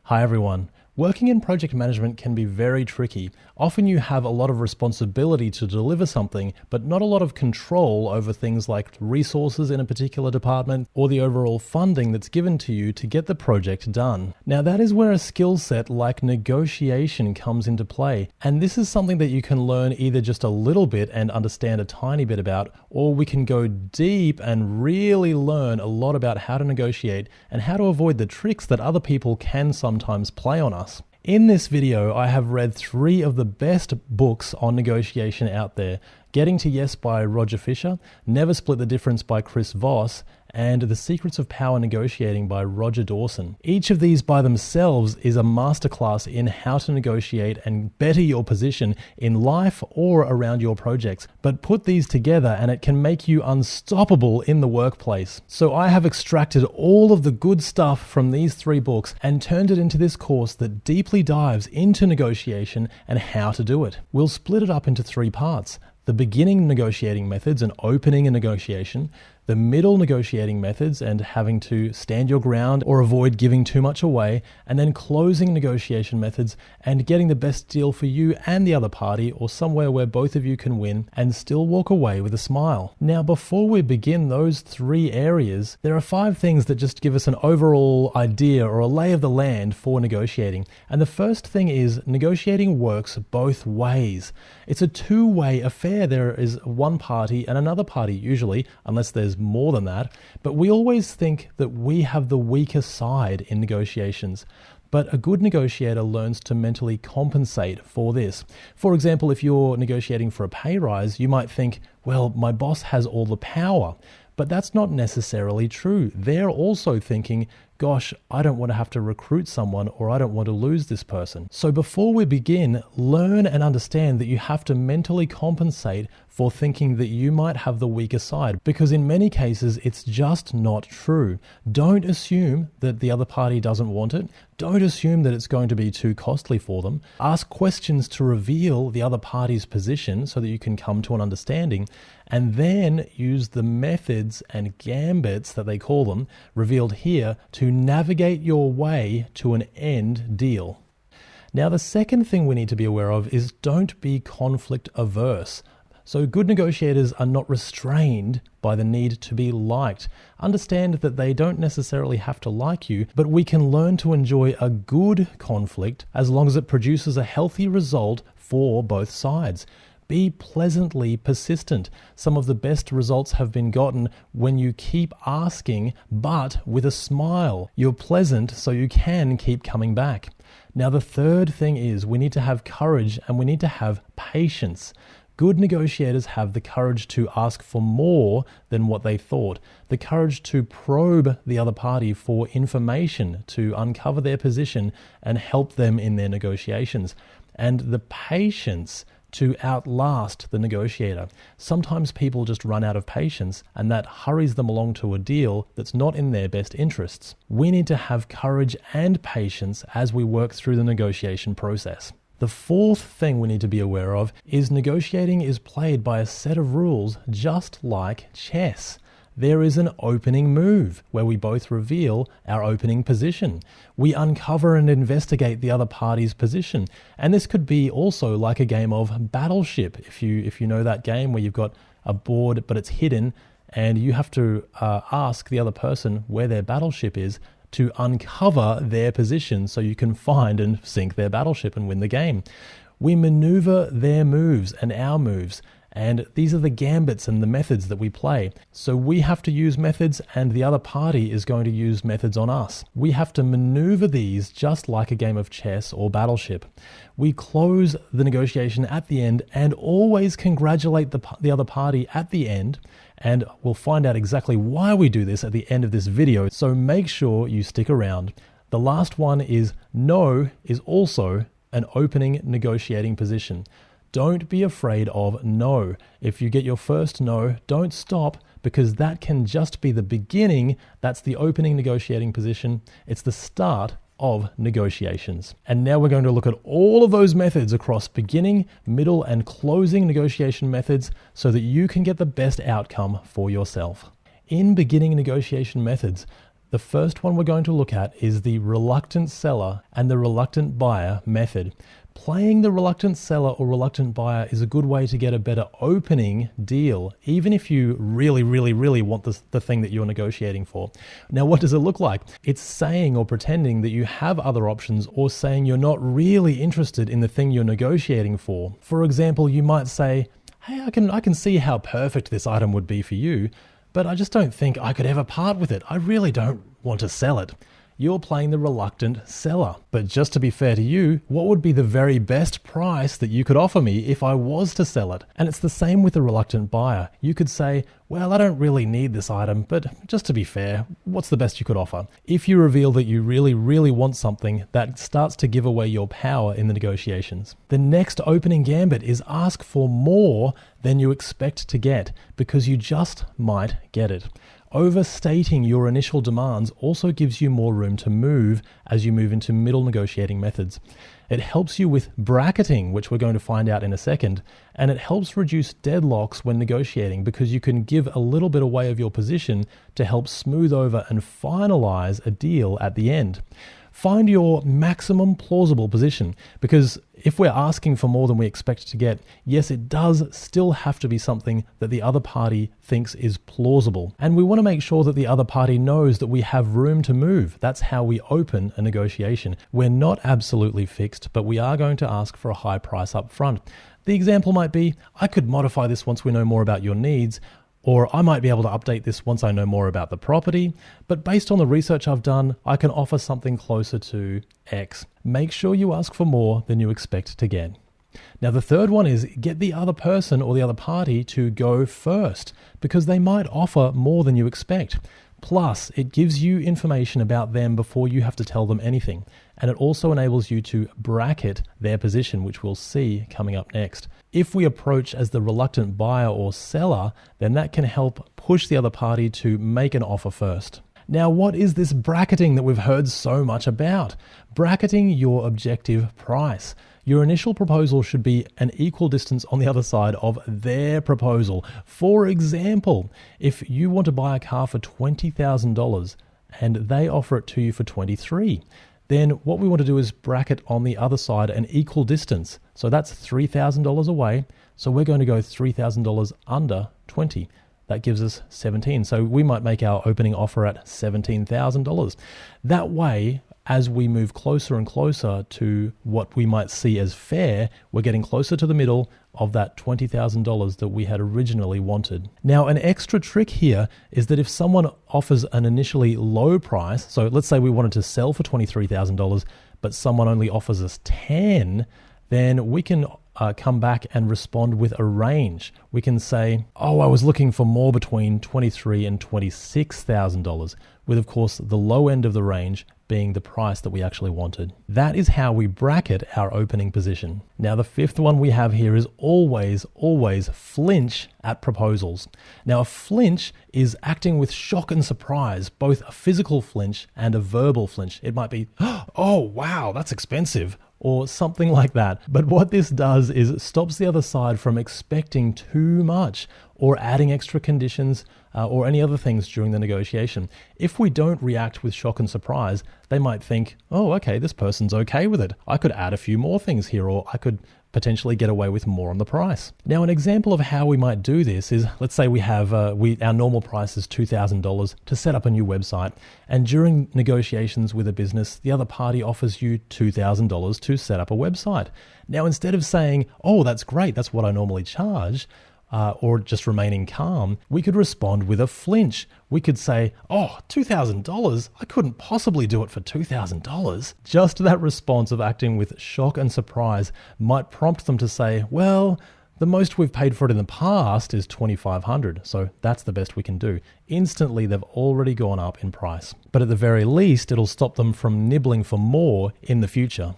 Hi everyone. Working in project management can be very tricky. Often you have a lot of responsibility to deliver something, but not a lot of control over things like resources in a particular department or the overall funding that's given to you to get the project done. Now that is where a skill set like negotiation comes into play. And this is something that you can learn either just a little bit and understand a tiny bit about, or we can go deep and really learn a lot about how to negotiate and how to avoid the tricks that other people can sometimes play on us. In this video, I have read 3 of the best books on negotiation out there: Getting to Yes by Roger Fisher, Never Split the Difference by Chris Voss, and The Secrets of Power Negotiating by Roger Dawson. Each of these by themselves is a masterclass in how to negotiate and better your position in life or around your projects. But put these together and it can make you unstoppable in the workplace. So I have extracted all of the good stuff from these 3 books and turned it into this course that deeply dives into negotiation and how to do it. We'll split it up into 3 parts: the beginning negotiating methods and opening a negotiation, the middle negotiating methods and having to stand your ground or avoid giving too much away, and then closing negotiation methods and getting the best deal for you and the other party, or somewhere where both of you can win and still walk away with a smile. Now, before we begin those 3 areas, there are 5 things that just give us an overall idea or a lay of the land for negotiating. And the first thing is negotiating works both ways. It's a 2-way affair. There is one party and another party usually, unless there's more than that, but we always think that we have the weaker side in negotiations. But a good negotiator learns to mentally compensate for this. For example, if you're negotiating for a pay rise, you might think, well, my boss has all the power. But that's not necessarily true. They're also thinking, gosh, I don't want to have to recruit someone, or I don't want to lose this person. So before we begin, learn and understand that you have to mentally compensate for thinking that you might have the weaker side, because in many cases, it's just not true. Don't assume that the other party doesn't want it. Don't assume that it's going to be too costly for them. Ask questions to reveal the other party's position so that you can come to an understanding, and then use the methods and gambits that they call them, revealed here, to navigate your way to an end deal. Now, the second thing we need to be aware of is don't be conflict averse. So good negotiators are not restrained by the need to be liked. Understand that they don't necessarily have to like you, but we can learn to enjoy a good conflict as long as it produces a healthy result for both sides. Be pleasantly persistent. Some of the best results have been gotten when you keep asking, but with a smile. You're pleasant, so you can keep coming back. Now, the third thing is we need to have courage and we need to have patience. Good negotiators have the courage to ask for more than what they thought, the courage to probe the other party for information, to uncover their position and help them in their negotiations, and the patience to outlast the negotiator. Sometimes people just run out of patience, and that hurries them along to a deal that's not in their best interests. We need to have courage and patience as we work through the negotiation process. The fourth thing we need to be aware of is negotiating is played by a set of rules just like chess. There is an opening move where we both reveal our opening position. We uncover and investigate the other party's position. And this could be also like a game of Battleship. If you know that game where you've got a board but it's hidden and you have to ask the other person where their battleship is to uncover their position so you can find and sink their battleship and win the game. We maneuver their moves and our moves. And these are the gambits and the methods that we play. So we have to use methods and the other party is going to use methods on us. We have to maneuver these just like a game of chess or Battleship. We close the negotiation at the end and always congratulate the other party at the end. And we'll find out exactly why we do this at the end of this video. So make sure you stick around. The last one is no is also an opening negotiating position. Don't be afraid of no. If you get your first no, don't stop, because that can just be the beginning. That's the opening negotiating position. It's the start of negotiations. And now we're going to look at all of those methods across beginning, middle, and closing negotiation methods so that you can get the best outcome for yourself. In beginning negotiation methods, The first one we're going to look at is the reluctant seller and the reluctant buyer method. Playing the reluctant seller or reluctant buyer is a good way to get a better opening deal, even if you really, really, really want the thing that you're negotiating for. Now, what does it look like? It's saying or pretending that you have other options, or saying you're not really interested in the thing you're negotiating for. For example, you might say, hey, I can see how perfect this item would be for you, but I just don't think I could ever part with it. I really don't want to sell it. You're playing the reluctant seller. But just to be fair to you, what would be the very best price that you could offer me if I was to sell it? And it's the same with the reluctant buyer. You could say, well, I don't really need this item, but just to be fair, what's the best you could offer? If you reveal that you really, really want something, that starts to give away your power in the negotiations. The next opening gambit is ask for more than you expect to get, because you just might get it. Overstating your initial demands also gives you more room to move as you move into middle negotiating methods. It helps you with bracketing, which we're going to find out in a second, and it helps reduce deadlocks when negotiating because you can give a little bit away of your position to help smooth over and finalize a deal at the end. Find your maximum plausible position, because if we're asking for more than we expect to get, yes, it does still have to be something that the other party thinks is plausible. And we want to make sure that the other party knows that we have room to move. That's how we open a negotiation. We're not absolutely fixed, but we are going to ask for a high price up front. The example might be, I could modify this once we know more about your needs, or I might be able to update this once I know more about the property, but based on the research I've done, I can offer something closer to X. Make sure you ask for more than you expect to get. Now, the third one is get the other person or the other party to go first, because they might offer more than you expect. Plus, it gives you information about them before you have to tell them anything. And it also enables you to bracket their position, which we'll see coming up next. If we approach as the reluctant buyer or seller, then that can help push the other party to make an offer first. Now, what is this bracketing that we've heard so much about? Bracketing your objective price. Your initial proposal should be an equal distance on the other side of their proposal. For example, if you want to buy a car for $20,000 and they offer it to you for $23,000, then what we want to do is bracket on the other side an equal distance. So that's $3,000 away. So we're going to go $3,000 under 20. That gives us 17. So we might make our opening offer at $17,000. That way, as we move closer and closer to what we might see as fair, we're getting closer to the middle of that $20,000 that we had originally wanted. Now, an extra trick here is that if someone offers an initially low price, so let's say we wanted to sell for $23,000, but someone only offers us $10,000, then we can come back and respond with a range. We can say, oh, I was looking for more between $23,000 and $26,000, with, of course, the low end of the range being the price that we actually wanted. That is how we bracket our opening position. Now, the fifth one we have here is always flinch at proposals. Now, a flinch is acting with shock and surprise, both a physical flinch and a verbal flinch. It might be, oh, wow, that's expensive, or something like that. But what this does is it stops the other side from expecting too much or adding extra conditions or any other things during the negotiation. If we don't react with shock and surprise, they might think, oh, okay, this person's okay with it. I could add a few more things here, or I could potentially get away with more on the price. Now, an example of how we might do this is, let's say we have our normal price is $2,000 to set up a new website, and during negotiations with a business, the other party offers you $2,000 to set up a website. Now, instead of saying, oh, that's great, that's what I normally charge, or just remaining calm, we could respond with a flinch. We could say, oh, $2,000? I couldn't possibly do it for $2,000. Just that response of acting with shock and surprise might prompt them to say, well, the most we've paid for it in the past is $2,500, so that's the best we can do. Instantly, they've already gone up in price. But at the very least, it'll stop them from nibbling for more in the future.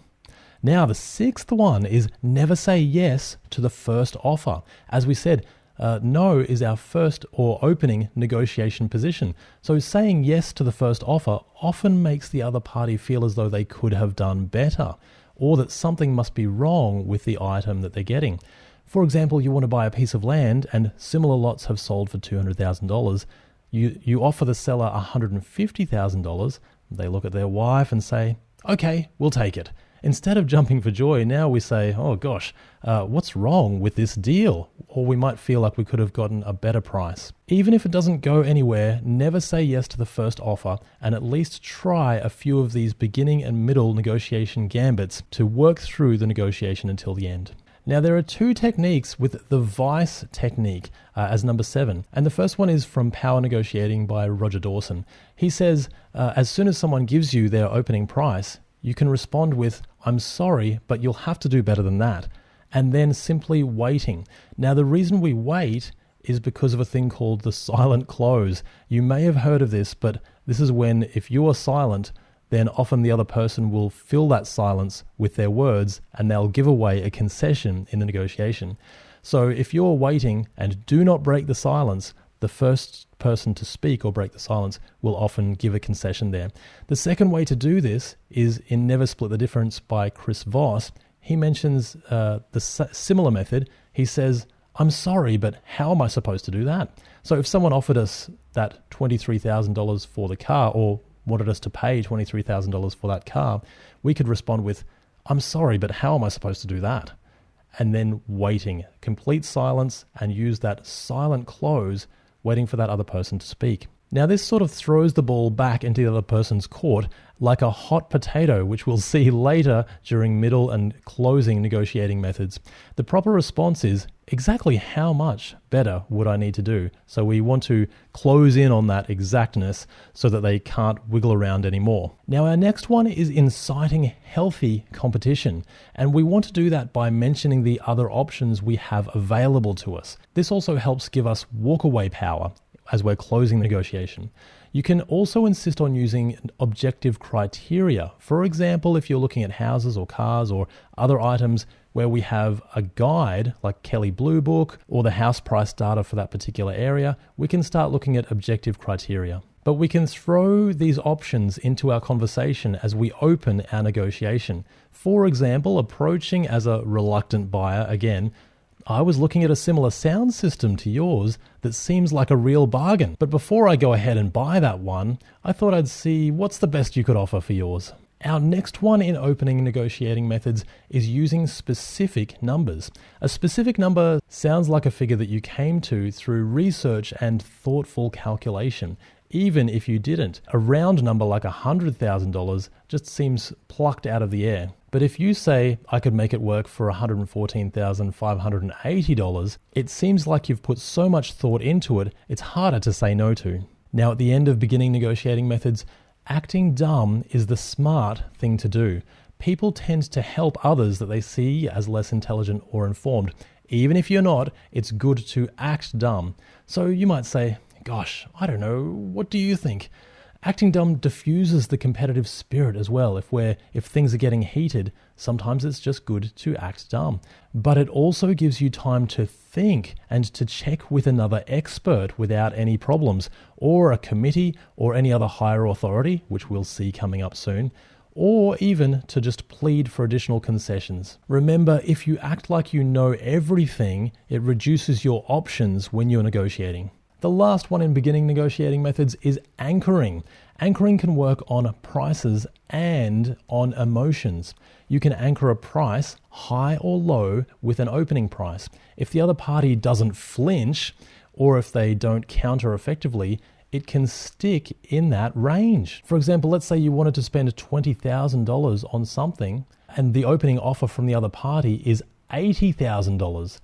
Now, the sixth one is never say yes to the first offer. As we said, no is our first or opening negotiation position. So saying yes to the first offer often makes the other party feel as though they could have done better, or that something must be wrong with the item that they're getting. For example, you want to buy a piece of land and similar lots have sold for $200,000. You offer the seller $150,000. They look at their wife and say, okay, we'll take it. Instead of jumping for joy, now we say, oh gosh, what's wrong with this deal? Or we might feel like we could have gotten a better price. Even if it doesn't go anywhere, never say yes to the first offer, and at least try a few of these beginning and middle negotiation gambits to work through the negotiation until the end. Now, there are two techniques with the Voss technique as number 7. And the first one is from Power Negotiating by Roger Dawson. He says, as soon as someone gives you their opening price, you can respond with, I'm sorry, but you'll have to do better than that. And then simply waiting. Now, the reason we wait is because of a thing called the silent close. You may have heard of this, but this is when if you are silent, then often the other person will fill that silence with their words and they'll give away a concession in the negotiation. So if you're waiting and do not break the silence, the first person to speak or break the silence will often give a concession there. The second way to do this is in Never Split the Difference by Chris Voss. He mentions the similar method. He says, I'm sorry, but how am I supposed to do that? So if someone offered us that $23,000 for the car or wanted us to pay $23,000 for that car, we could respond with, I'm sorry, but how am I supposed to do that? And then waiting, complete silence, and use that silent close, waiting for that other person to speak. Now, this sort of throws the ball back into the other person's court like a hot potato, which we'll see later during middle and closing negotiating methods. The proper response is, exactly how much better would I need to do? So we want to close in on that exactness so that they can't wiggle around anymore. Now, our next one is inciting healthy competition, and we want to do that by mentioning the other options we have available to us. This also helps give us walkaway power as we're closing negotiation. You can also insist on using objective criteria. For example, if you're looking at houses or cars or other items where we have a guide like Kelley Blue Book or the house price data for that particular area, we can start looking at objective criteria. But we can throw these options into our conversation as we open our negotiation. For example, approaching as a reluctant buyer again, I was looking at a similar sound system to yours that seems like a real bargain. But before I go ahead and buy that one, I thought I'd see what's the best you could offer for yours. Our next one in opening negotiating methods is using specific numbers. A specific number sounds like a figure that you came to through research and thoughtful calculation. Even if you didn't, a round number like $100,000 just seems plucked out of the air. But if you say, I could make it work for $114,580, it seems like you've put so much thought into it, it's harder to say no to. Now, at the end of beginning negotiating methods, acting dumb is the smart thing to do. People tend to help others that they see as less intelligent or informed. Even if you're not, it's good to act dumb. So you might say, gosh, I don't know, what do you think? Acting dumb diffuses the competitive spirit as well. If things are getting heated, sometimes it's just good to act dumb. But it also gives you time to think and to check with another expert without any problems, or a committee or any other higher authority, which we'll see coming up soon, or even to just plead for additional concessions. Remember, if you act like you know everything, it reduces your options when you're negotiating. The last one in beginning negotiating methods is anchoring. Anchoring can work on prices and on emotions. You can anchor a price, high or low, with an opening price. If the other party doesn't flinch, or if they don't counter effectively, it can stick in that range. For example, let's say you wanted to spend $20,000 on something, and the opening offer from the other party is $80,000.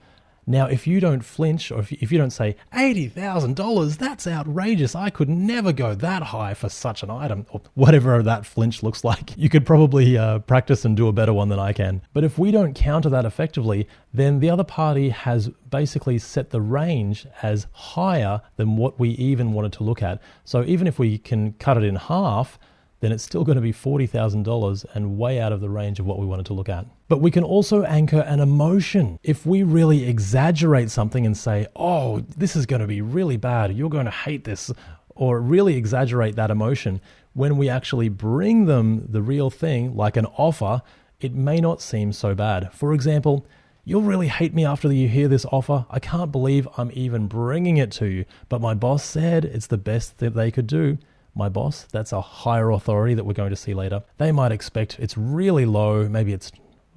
Now, if you don't flinch, or if you don't say, $80,000, that's outrageous, I could never go that high for such an item, or whatever that flinch looks like, you could probably practice and do a better one than I can. But if we don't counter that effectively, then the other party has basically set the range as higher than what we even wanted to look at. So even if we can cut it in half, then it's still going to be $40,000 and way out of the range of what we wanted to look at. But we can also anchor an emotion. If we really exaggerate something and say, oh, this is going to be really bad, you're going to hate this, or really exaggerate that emotion, when we actually bring them the real thing, like an offer, it may not seem so bad. For example, "You'll really hate me after you hear this offer. I can't believe I'm even bringing it to you. But my boss said it's the best that they could do." My boss, that's a higher authority that we're going to see later. They might expect it's really low, maybe it's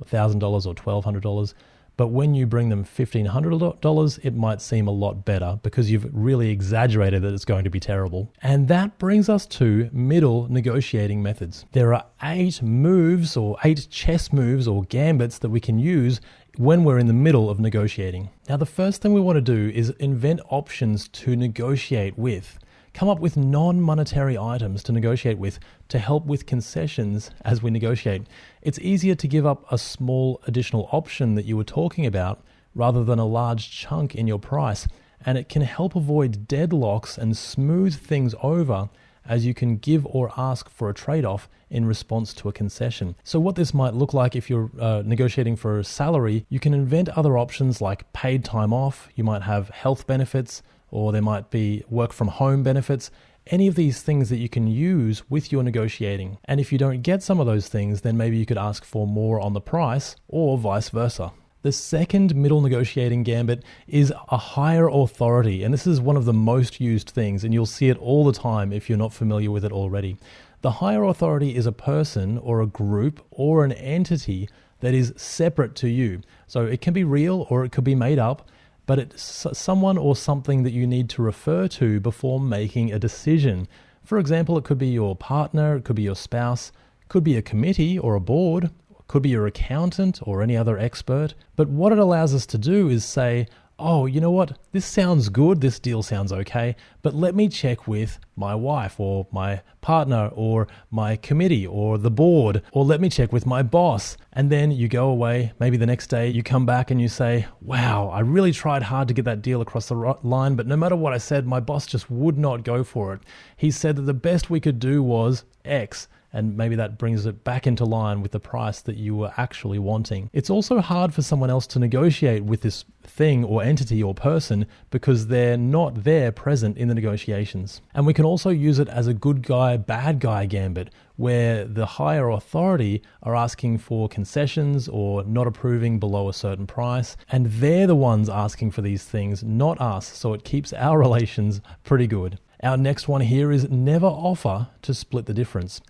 $1,000 or $1,200. But when you bring them $1,500, it might seem a lot better because you've really exaggerated that it's going to be terrible. And that brings us to middle negotiating methods. There are 8 moves or 8 chess moves or gambits that we can use when we're in the middle of negotiating. Now, the first thing we want to do is invent options to negotiate with. Come up with non-monetary items to negotiate with to help with concessions as we negotiate. It's easier to give up a small additional option that you were talking about rather than a large chunk in your price, and it can help avoid deadlocks and smooth things over as you can give or ask for a trade-off in response to a concession. So what this might look like if you're negotiating for a salary, you can invent other options like paid time off, you might have health benefits, or there might be work from home benefits, any of these things that you can use with your negotiating. And if you don't get some of those things, then maybe you could ask for more on the price or vice versa. The second middle negotiating gambit is a higher authority, and this is one of the most used things, and you'll see it all the time if you're not familiar with it already. The higher authority is a person or a group or an entity that is separate to you. So it can be real or it could be made up, but it's someone or something that you need to refer to before making a decision. For example, it could be your partner, it could be your spouse, it could be a committee or a board, it could be your accountant or any other expert. But what it allows us to do is say, "Oh, you know what? This sounds good. This deal sounds okay, but let me check with my wife or my partner or my committee or the board, or let me check with my boss." And then you go away. Maybe the next day you come back and you say, "Wow, I really tried hard to get that deal across the line, but no matter what I said, my boss just would not go for it. He said that the best we could do was X." And maybe that brings it back into line with the price that you were actually wanting. It's also hard for someone else to negotiate with this thing or entity or person because they're not there present in the negotiations. And we can also use it as a good guy, bad guy gambit, where the higher authority are asking for concessions or not approving below a certain price. And they're the ones asking for these things, not us. So it keeps our relations pretty good. Our next one here is never offer to split the difference.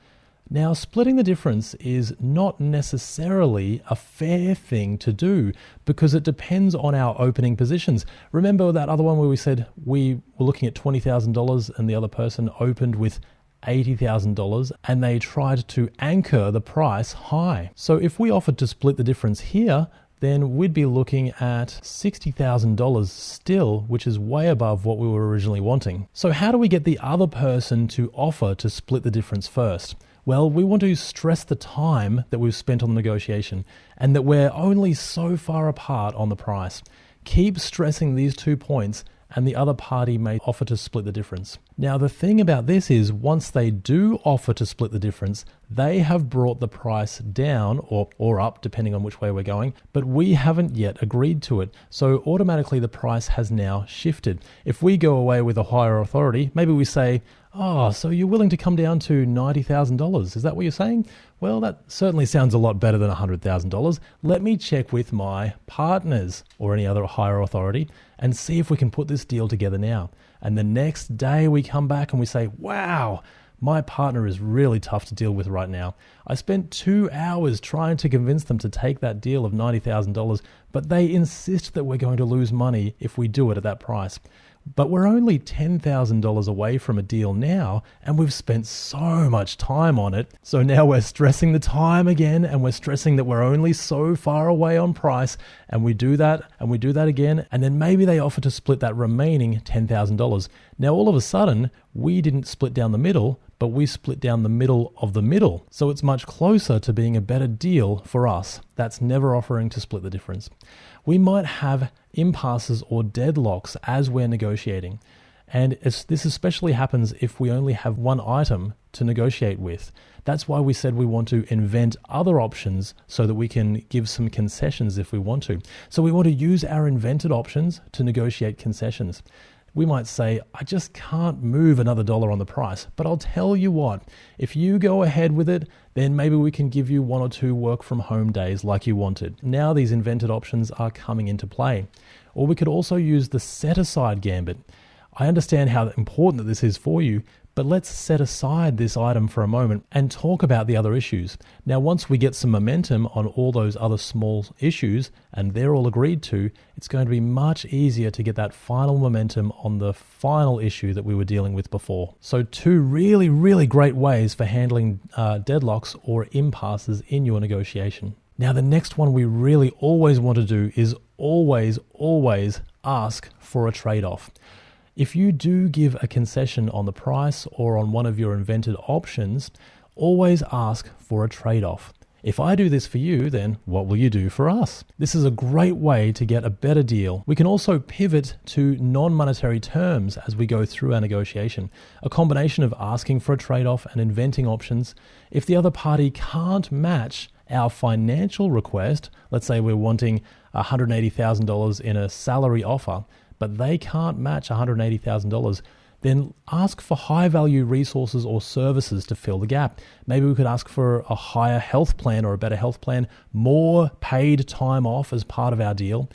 Now, splitting the difference is not necessarily a fair thing to do because it depends on our opening positions. Remember that other one where we said we were looking at $20,000 and the other person opened with $80,000 and they tried to anchor the price high. So if we offered to split the difference here, then we'd be looking at $60,000 still, which is way above what we were originally wanting. So how do we get the other person to offer to split the difference first? Well, we want to stress the time that we've spent on the negotiation and that we're only so far apart on the price. Keep stressing these 2 points and the other party may offer to split the difference. Now, the thing about this is once they do offer to split the difference, they have brought the price down or up, depending on which way we're going, but we haven't yet agreed to it. So automatically the price has now shifted. If we go away with a higher authority, maybe we say, "Oh, so you're willing to come down to $90,000. Is that what you're saying? Well, that certainly sounds a lot better than $100,000. Let me check with my partners or any other higher authority and see if we can put this deal together now." And the next day we come back and we say, "Wow, my partner is really tough to deal with right now. I spent 2 hours trying to convince them to take that deal of $90,000, but they insist that we're going to lose money if we do it at that price. But we're only $10,000 away from a deal now, and we've spent so much time on it. So now we're stressing the time again, and we're stressing that we're only so far away on price, and we do that, and we do that again, and then maybe they offer to split that remaining $10,000. Now all of a sudden, we didn't split down the middle, but we split down the middle of the middle. So it's much closer to being a better deal for us. That's never offering to split the difference. We might have impasses or deadlocks as we're negotiating. And this especially happens if we only have one item to negotiate with. That's why we said we want to invent other options so that we can give some concessions if we want to. So we want to use our invented options to negotiate concessions. We might say, I just can't move another dollar on the price, but I'll tell you what, if you go ahead with it, then maybe we can give you 1 or 2 work from home days like you wanted. Now these invented options are coming into play. Or we could also use the set aside gambit. I understand how important that this is for you, but let's set aside this item for a moment and talk about the other issues. Now, once we get some momentum on all those other small issues and they're all agreed to, it's going to be much easier to get that final momentum on the final issue that we were dealing with before. So 2 really, really great ways for handling deadlocks or impasses in your negotiation. Now, the next one we really always want to do is always ask for a trade-off. If you do give a concession on the price or on one of your invented options, always ask for a trade-off. If I do this for you, then what will you do for us? This is a great way to get a better deal. We can also pivot to non-monetary terms as we go through our negotiation. A combination of asking for a trade-off and inventing options. If the other party can't match our financial request, let's say we're wanting $180,000 in a salary offer, but they can't match $180,000, then ask for high-value resources or services to fill the gap. Maybe we could ask for a higher health plan or a better health plan, more paid time off as part of our deal.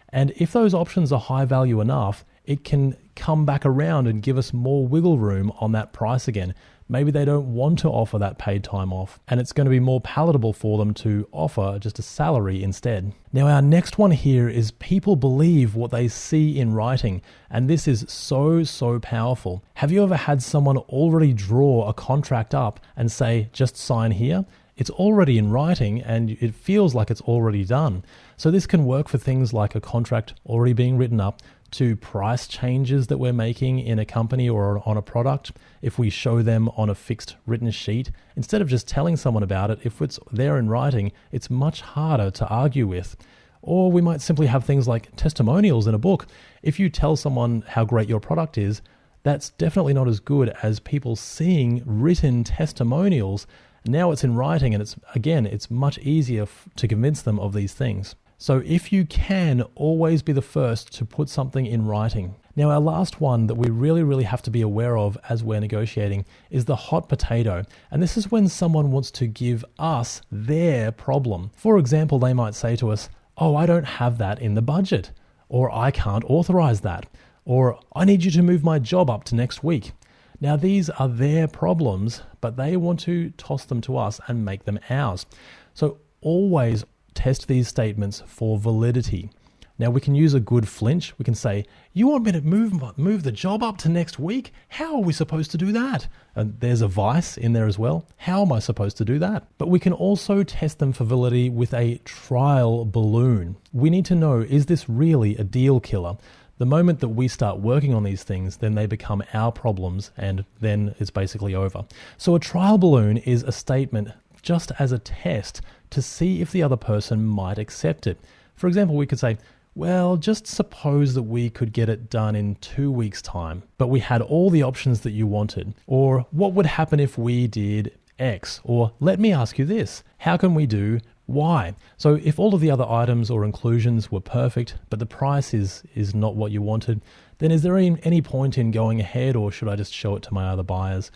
And if those options are high value enough, it can come back around and give us more wiggle room on that price again. Maybe they don't want to offer that paid time off, and it's going to be more palatable for them to offer just a salary instead. Now, our next one here is people believe what they see in writing, and this is so powerful. Have you ever had someone already draw a contract up and say, just sign here? It's already in writing and it feels like it's already done. So this can work for things like a contract already being written up, to price changes that we're making in a company or on a product. If we show them on a fixed written sheet, instead of just telling someone about it, if it's there in writing, it's much harder to argue with. Or we might simply have things like testimonials in a book. If you tell someone how great your product is, that's definitely not as good as people seeing written testimonials. Now it's in writing, and it's much easier to convince them of these things. So if you can, always be the first to put something in writing. Now, our last one that we really have to be aware of as we're negotiating is the hot potato. And this is when someone wants to give us their problem. For example, they might say to us, oh, I don't have that in the budget, or I can't authorize that, or I need you to move my job up to next week. Now, these are their problems, but they want to toss them to us and make them ours. So always test these statements for validity. Now, we can use a good flinch. We can say, you want me to move the job up to next week? How are we supposed to do that? And there's a vice in there as well. How am I supposed to do that? But we can also test them for validity with a trial balloon. We need to know, is this really a deal killer? The moment that we start working on these things, then they become our problems, and then it's basically over. So a trial balloon is a statement just as a test to see if the other person might accept it. For example, we could say, well, just suppose that we could get it done in 2 weeks' time, but we had all the options that you wanted. Or what would happen if we did X? Or let me ask you this, how can we do Y? So if all of the other items or inclusions were perfect, but the price is not what you wanted, then is there any point in going ahead, or should I just show it to my other buyers?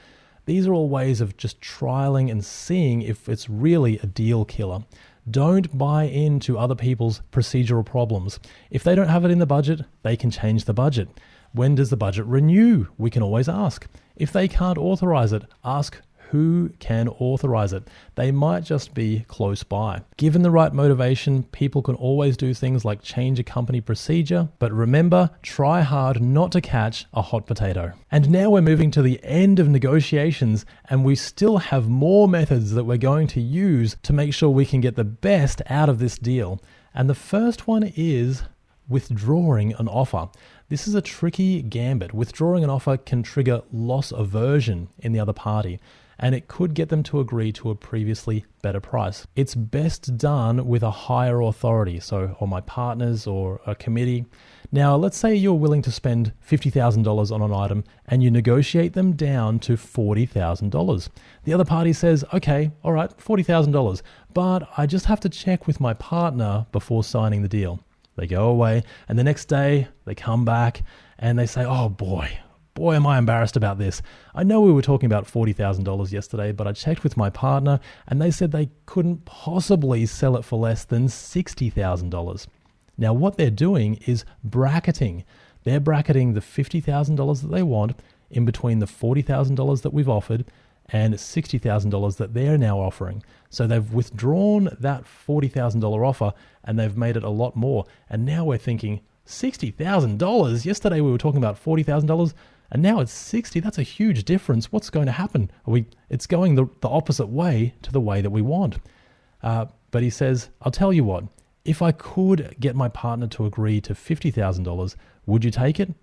These are all ways of just trialing and seeing if it's really a deal killer. Don't buy into other people's procedural problems. If they don't have it in the budget, they can change the budget. When does the budget renew? We can always ask. If they can't authorize it, ask who can authorize it. They might just be close by. Given the right motivation, people can always do things like change a company procedure, but remember, try hard not to catch a hot potato. And now we're moving to the end of negotiations, and we still have more methods that we're going to use to make sure we can get the best out of this deal. And the first one is withdrawing an offer. This is a tricky gambit. Withdrawing an offer can trigger loss aversion in the other party, and it could get them to agree to a previously better price. It's best done with a higher authority, so on my partners or a committee. Now, let's say you're willing to spend $50,000 on an item and you negotiate them down to $40,000. The other party says, okay, all right, $40,000, but I just have to check with my partner before signing the deal. they go away, and the next day they come back and they say, oh boy, am I embarrassed about this. I know we were talking about $40,000 yesterday, but I checked with my partner and they said they couldn't possibly sell it for less than $60,000. Now what they're doing is bracketing. They're bracketing the $50,000 that they want in between the $40,000 that we've offered and $60,000 that they're now offering. So they've withdrawn that $40,000 offer and they've made it a lot more. And now we're thinking, $60,000? Yesterday we were talking about $40,000 and now it's 60. That's a huge difference. What's going to happen? It's going the opposite way to the way that we want. But he says, I'll tell you what, if I could get my partner to agree to $50,000, would you take it?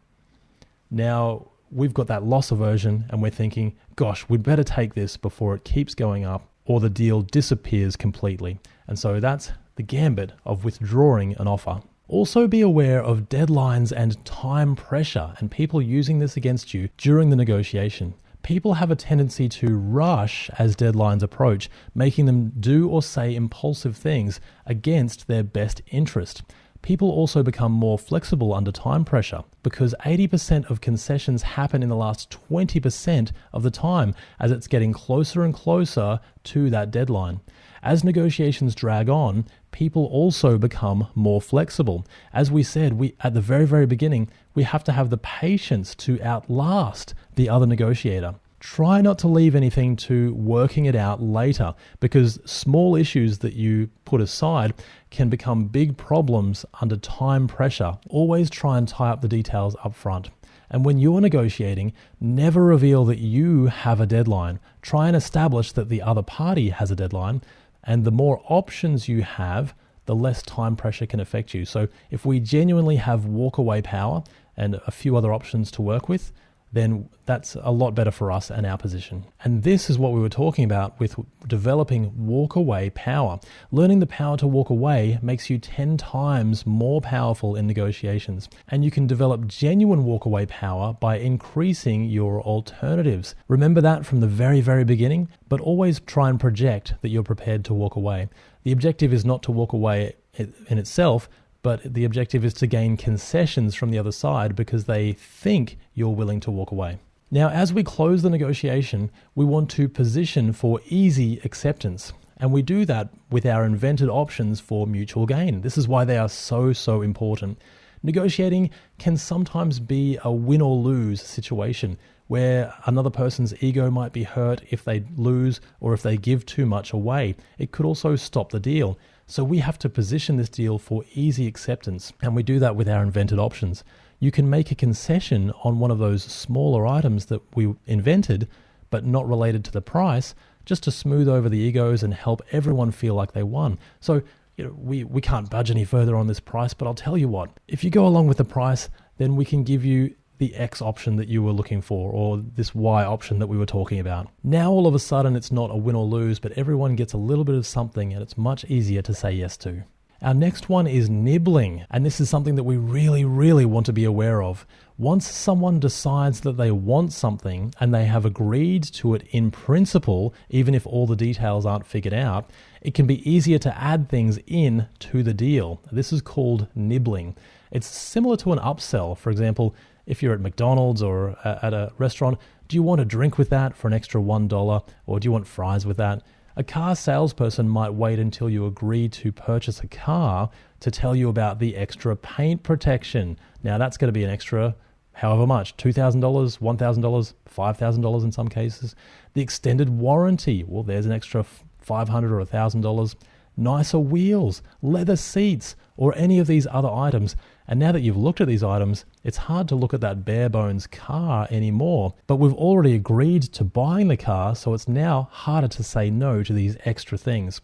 Now, we've got that loss aversion and we're thinking, gosh, we'd better take this before it keeps going up or the deal disappears completely. And so that's the gambit of withdrawing an offer. Also be aware of deadlines and time pressure and people using this against you during the negotiation. People have a tendency to rush as deadlines approach, making them do or say impulsive things against their best interest. People also become more flexible under time pressure because 80% of concessions happen in the last 20% of the time as it's getting closer and closer to that deadline. As negotiations drag on, people also become more flexible. As we said, at the very, very beginning, we have to have the patience to outlast the other negotiator. Try not to leave anything to working it out later because small issues that you put aside can become big problems under time pressure. Always try and tie up the details up front. And when you're negotiating, never reveal that you have a deadline. Try and establish that the other party has a deadline. And the more options you have, the less time pressure can affect you. So if we genuinely have walk-away power and a few other options to work with, then that's a lot better for us and our position. And this is what we were talking about with developing walk-away power. Learning the power to walk away makes you 10 times more powerful in negotiations. And you can develop genuine walk-away power by increasing your alternatives. Remember that from the very, very beginning, but always try and project that you're prepared to walk away. The objective is not to walk away in itself, but the objective is to gain concessions from the other side because they think you're willing to walk away. Now, as we close the negotiation, we want to position for easy acceptance. And we do that with our invented options for mutual gain. This is why they are so, so important. Negotiating can sometimes be a win or lose situation where another person's ego might be hurt if they lose or if they give too much away. It could also stop the deal. So we have to position this deal for easy acceptance, and we do that with our invented options. You can make a concession on one of those smaller items that we invented, but not related to the price, just to smooth over the egos and help everyone feel like they won. So we can't budge any further on this price, but I'll tell you what, if you go along with the price, then we can give you the X option that you were looking for, or this Y option that we were talking about. Now all of a sudden it's not a win or lose, but everyone gets a little bit of something and it's much easier to say yes to. Our next one is nibbling, and this is something that we really, really want to be aware of. Once someone decides that they want something and they have agreed to it in principle, even if all the details aren't figured out, it can be easier to add things in to the deal. This is called nibbling. It's similar to an upsell. For example, if you're at McDonald's or at a restaurant, do you want a drink with that for an extra $1, or do you want fries with that? A car salesperson might wait until you agree to purchase a car to tell you about the extra paint protection. Now that's going to be an extra however much, $2,000, $1,000, $5,000 in some cases. The extended warranty, well, there's an extra $500 or $1,000. Nicer wheels, leather seats, or any of these other items. And now that you've looked at these items, it's hard to look at that bare bones car anymore. But we've already agreed to buying the car, so it's now harder to say no to these extra things.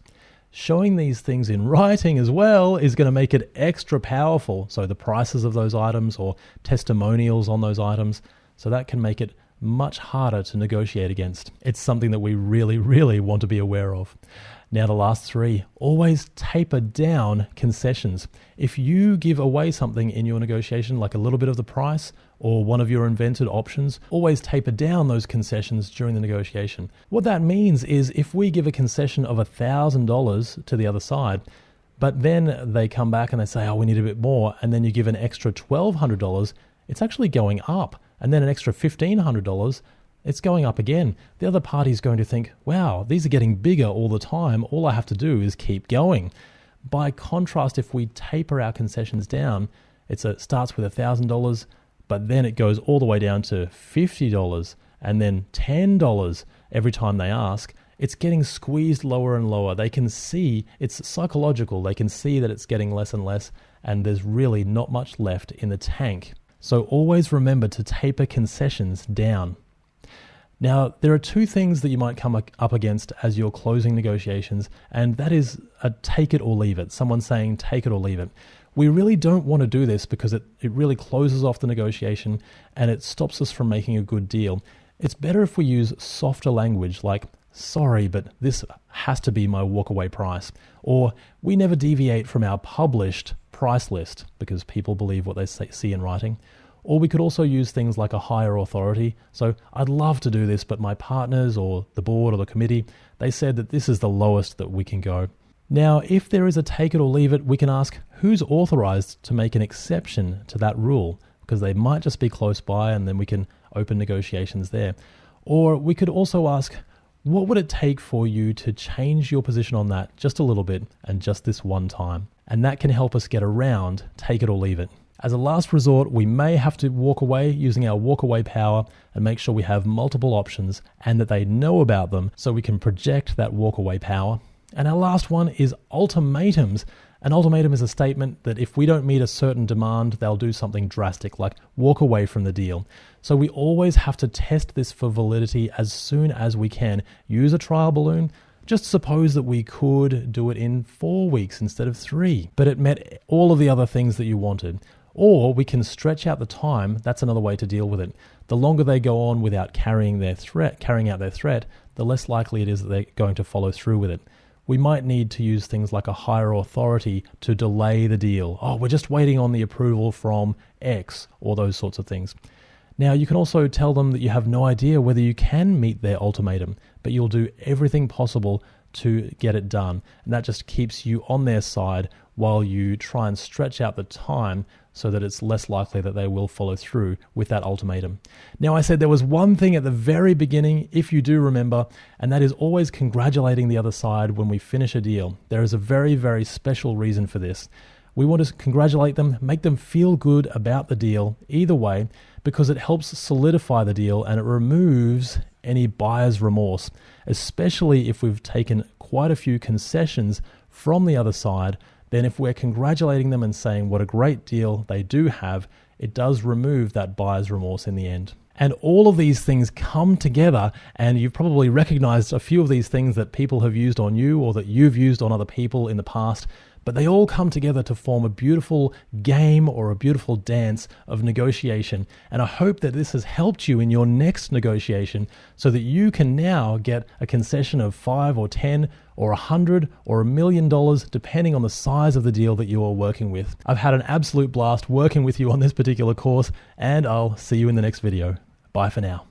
Showing these things in writing as well is going to make it extra powerful. So the prices of those items or testimonials on those items. So that can make it much harder to negotiate against. It's something that we really, really want to be aware of. Now the last three, always taper down concessions. If you give away something in your negotiation, like a little bit of the price or one of your invented options, always taper down those concessions during the negotiation. What that means is if we give a concession of $1,000 to the other side, But then they come back and they say, oh, we need a bit more. And then you give an extra $1,200, it's actually going up. And then an extra $1,500, it's going up again. The other party's going to think, wow, these are getting bigger all the time. All I have to do is keep going. By contrast, if we taper our concessions down, it starts with $1,000, but then it goes all the way down to $50 and then $10 every time they ask. It's getting squeezed lower and lower. They can see, it's psychological. They can see that it's getting less and less, and there's really not much left in the tank. So always remember to taper concessions down. Now, there are two things that you might come up against as you're closing negotiations, and that is a take it or leave it. Someone saying take it or leave it. We really don't want to do this because it really closes off the negotiation and it stops us from making a good deal. It's better if we use softer language like, sorry, but this has to be my walkaway price. Or we never deviate from our published price list because people believe what they see in writing. Or we could also use things like a higher authority. So I'd love to do this, but my partners or the board or the committee, they said that this is the lowest that we can go. Now, if there is a take it or leave it, we can ask who's authorized to make an exception to that rule, because they might just be close by and then we can open negotiations there. Or we could also ask, what would it take for you to change your position on that just a little bit and just this one time? And that can help us get around take it or leave it. As a last resort, we may have to walk away using our walk away power and make sure we have multiple options and that they know about them so we can project that walk away power. And our last one is ultimatums. An ultimatum is a statement that if we don't meet a certain demand, they'll do something drastic, like walk away from the deal. So we always have to test this for validity as soon as we can. Use a trial balloon. Just suppose that we could do it in 4 weeks instead of 3, but it met all of the other things that you wanted. Or we can stretch out the time. That's another way to deal with it. The longer they go on without carrying out their threat, the less likely it is that they're going to follow through with it. We might need to use things like a higher authority to delay the deal. Oh, we're just waiting on the approval from X, or those sorts of things. Now, you can also tell them that you have no idea whether you can meet their ultimatum, but you'll do everything possible to get it done. And that just keeps you on their side while you try and stretch out the time so that it's less likely that they will follow through with that ultimatum. Now, I said there was one thing at the very beginning, if you do remember, and that is always congratulating the other side when we finish a deal. There is a very, very special reason for this. We want to congratulate them, make them feel good about the deal either way, because it helps solidify the deal and it removes any buyer's remorse, especially if we've taken quite a few concessions from the other side. Then if we're congratulating them and saying what a great deal they do have, it does remove that buyer's remorse in the end. And all of these things come together, and you've probably recognized a few of these things that people have used on you or that you've used on other people in the past, but they all come together to form a beautiful game or a beautiful dance of negotiation. And I hope that this has helped you in your next negotiation so that you can now get a concession of 5 or 10 or 100 or $1 million, depending on the size of the deal that you are working with. I've had an absolute blast working with you on this particular course, and I'll see you in the next video. Bye for now.